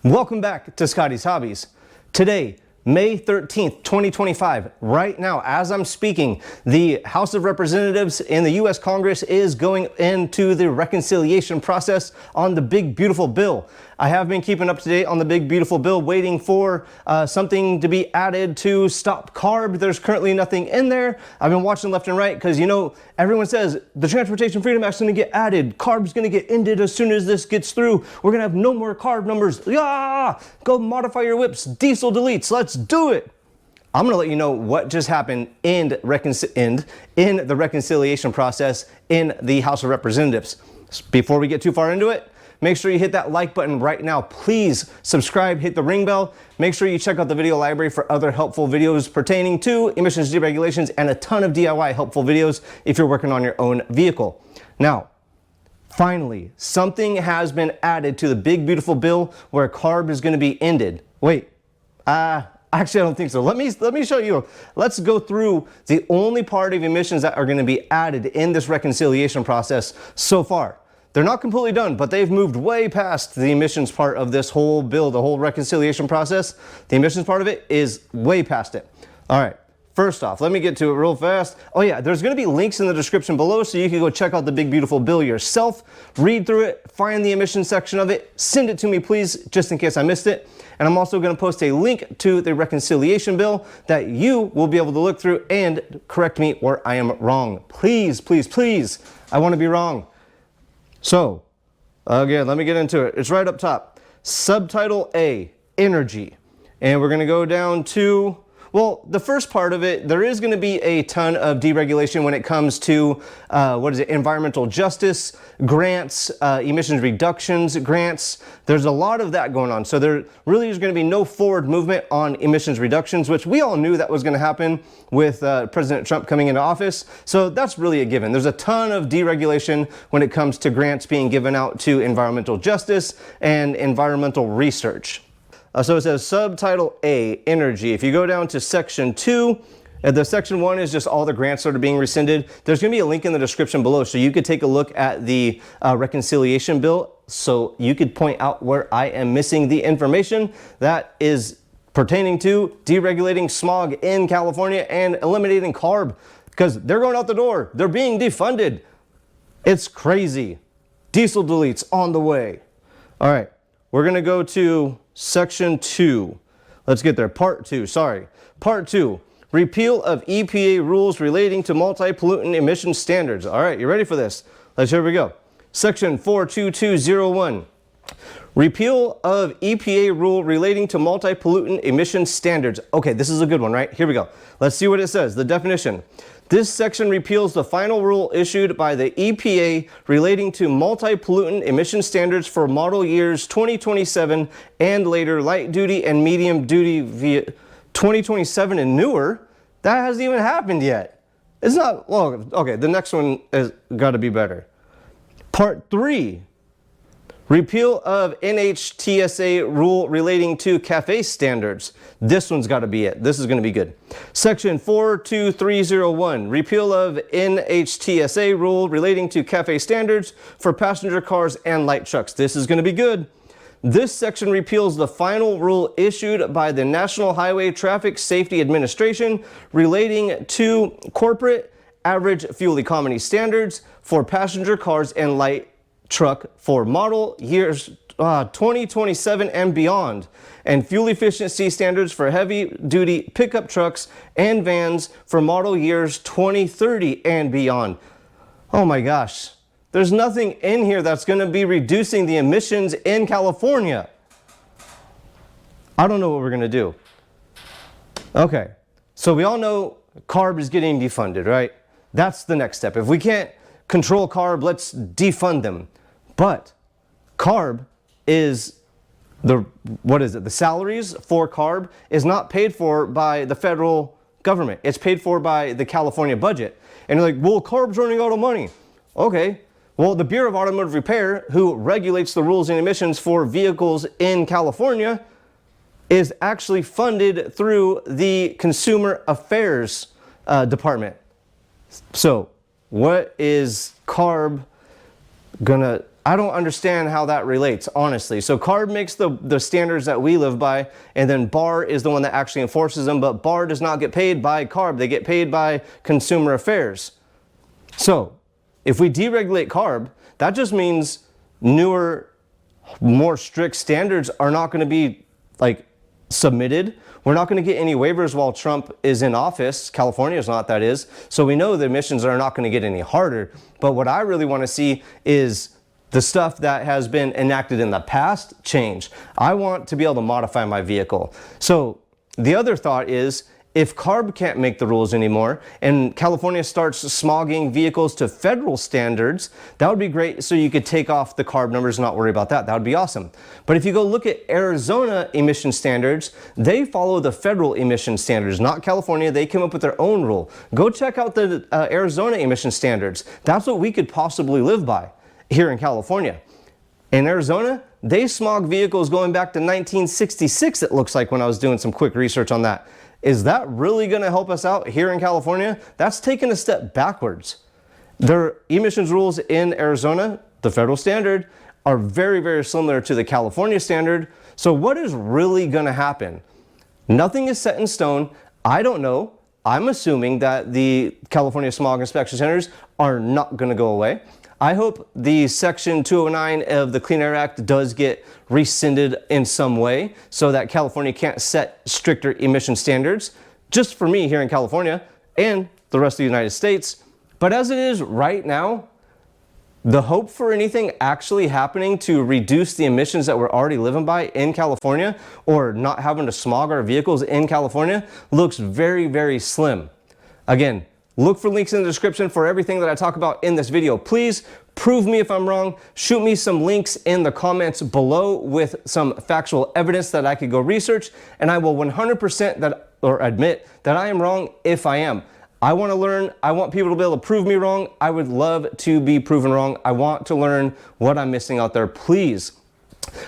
Welcome back to Scotty's Hobbies. Today, May 13th, 2025, right now, as I'm speaking, the House of Representatives in the U.S. Congress is going into the reconciliation process on the big, beautiful bill. I have been keeping up to date on the big, beautiful bill, waiting for something to be added to stop CARB. There's currently nothing in there. I've been watching left and right because, you know, everyone says the Transportation Freedom Act is going to get added. CARB's going to get ended as soon as this gets through. We're going to have no more CARB numbers. Yeah! Go modify your whips. Diesel deletes. Let's do it. I'm going to let you know what just happened in the reconciliation process in the House of Representatives. Before we get too far into it, make sure you hit that like button right now. Please subscribe, hit the ring bell. Make sure you check out the video library for other helpful videos pertaining to emissions deregulations and a ton of DIY helpful videos if you're working on your own vehicle. Now, finally, something has been added to the big, beautiful bill where CARB is going to be ended. Wait, actually, I don't think so. Let me show you. Let's go through the only part of emissions that are going to be added in this reconciliation process so far. They're not completely done, but they've moved way past the emissions part of this whole bill, the whole reconciliation process. The emissions part of it is way past it. All right. First off, let me get to it real fast. Oh yeah, there's going to be links in the description below so you can go check out the big beautiful bill yourself, read through it, find the emissions section of it, send it to me please, just in case I missed it. And I'm also going to post a link to the reconciliation bill that you will be able to look through and correct me where I am wrong. Please, please, please, I want to be wrong. So, again, let me get into it. It's right up top. Subtitle A, Energy. And we're going to go down to, well, the first part of it, there is going to be a ton of deregulation when it comes to, environmental justice, grants, emissions reductions grants. There's a lot of that going on. So there really is going to be no forward movement on emissions reductions, which we all knew that was going to happen with President Trump coming into office. So that's really a given. There's a ton of deregulation when it comes to grants being given out to environmental justice and environmental research. So it says Subtitle A, Energy. If you go down to Section 2, the Section 1 is just all the grants that are being rescinded. There's going to be a link in the description below so you could take a look at the reconciliation bill so you could point out where I am missing the information that is pertaining to deregulating smog in California and eliminating CARB because they're going out the door. They're being defunded. It's crazy. Diesel deletes on the way. All right, we're going to go to Section 2. Let's get there. Part 2, sorry. Part 2, repeal of EPA rules relating to multi-pollutant emission standards. All right, you ready for this? Here we go. Section 42201, repeal of EPA rule relating to multi-pollutant emission standards. Okay, this is a good one, right? Here we go. Let's see what it says. The definition. This section repeals the final rule issued by the EPA relating to multi-pollutant emission standards for model years 2027 and later light duty and medium duty via 2027 and newer. That hasn't even happened yet. It's not, well, okay, the next one has got to be better. Part 3. Repeal of NHTSA rule relating to CAFE standards. This one's got to be it. This is going to be good. Section 42301. Repeal of NHTSA rule relating to CAFE standards for passenger cars and light trucks. This is going to be good. This section repeals the final rule issued by the National Highway Traffic Safety Administration relating to corporate average fuel economy standards for passenger cars and light truck for model years 2027 and beyond, and fuel efficiency standards for heavy duty pickup trucks and vans for model years 2030 and beyond. Oh my gosh, there's nothing in here that's going to be reducing the emissions in California. I don't know what we're going to do. Okay, so we all know CARB is getting defunded, right? That's the next step. If we can't control CARB, let's defund them. But CARB is the salaries for CARB is not paid for by the federal government. It's paid for by the California budget. And you're like, well, CARB's running out of money. Okay, well, the Bureau of Automotive Repair, who regulates the rules and emissions for vehicles in California, is actually funded through the Consumer Affairs Department. So what is CARB gonna, I don't understand how that relates, honestly. So CARB makes the standards that we live by, and then BAR is the one that actually enforces them, but BAR does not get paid by CARB. They get paid by Consumer Affairs. So if we deregulate CARB, that just means newer, more strict standards are not going to be like submitted. We're not going to get any waivers while Trump is in office. California is not, that is. So we know the emissions are not going to get any harder. But what I really want to see is the stuff that has been enacted in the past change. I want to be able to modify my vehicle. So the other thought is, if CARB can't make the rules anymore and California starts smogging vehicles to federal standards, that would be great, so you could take off the CARB numbers and not worry about that. That would be awesome. But if you go look at Arizona emission standards, they follow the federal emission standards, not California. They came up with their own rule. Go check out the Arizona emission standards. That's what we could possibly live by here in California. In Arizona, they smog vehicles going back to 1966, it looks like, when I was doing some quick research on that. Is that really going to help us out here in California? That's taking a step backwards. Their emissions rules in Arizona, the federal standard, are very, very similar to the California standard. So what is really going to happen? Nothing is set in stone. I don't know. I'm assuming that the California smog inspection centers are not going to go away. I hope the Section 209 of the Clean Air Act does get rescinded in some way so that California can't set stricter emission standards, just for me here in California and the rest of the United States. But as it is right now, the hope for anything actually happening to reduce the emissions that we're already living by in California, or not having to smog our vehicles in California, looks very, very slim. Again, look for links in the description for everything that I talk about in this video. Please prove me if I'm wrong. Shoot me some links in the comments below with some factual evidence that I could go research, and I will 100% admit that I am wrong if I am. I want to learn. I want people to be able to prove me wrong. I would love to be proven wrong. I want to learn what I'm missing out there. Please.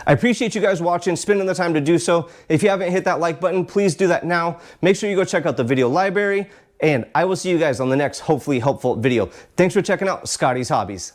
I appreciate you guys watching, spending the time to do so. If you haven't hit that like button, please do that now. Make sure you go check out the video library, and I will see you guys on the next hopefully helpful video. Thanks for checking out Scotty's Hobbies.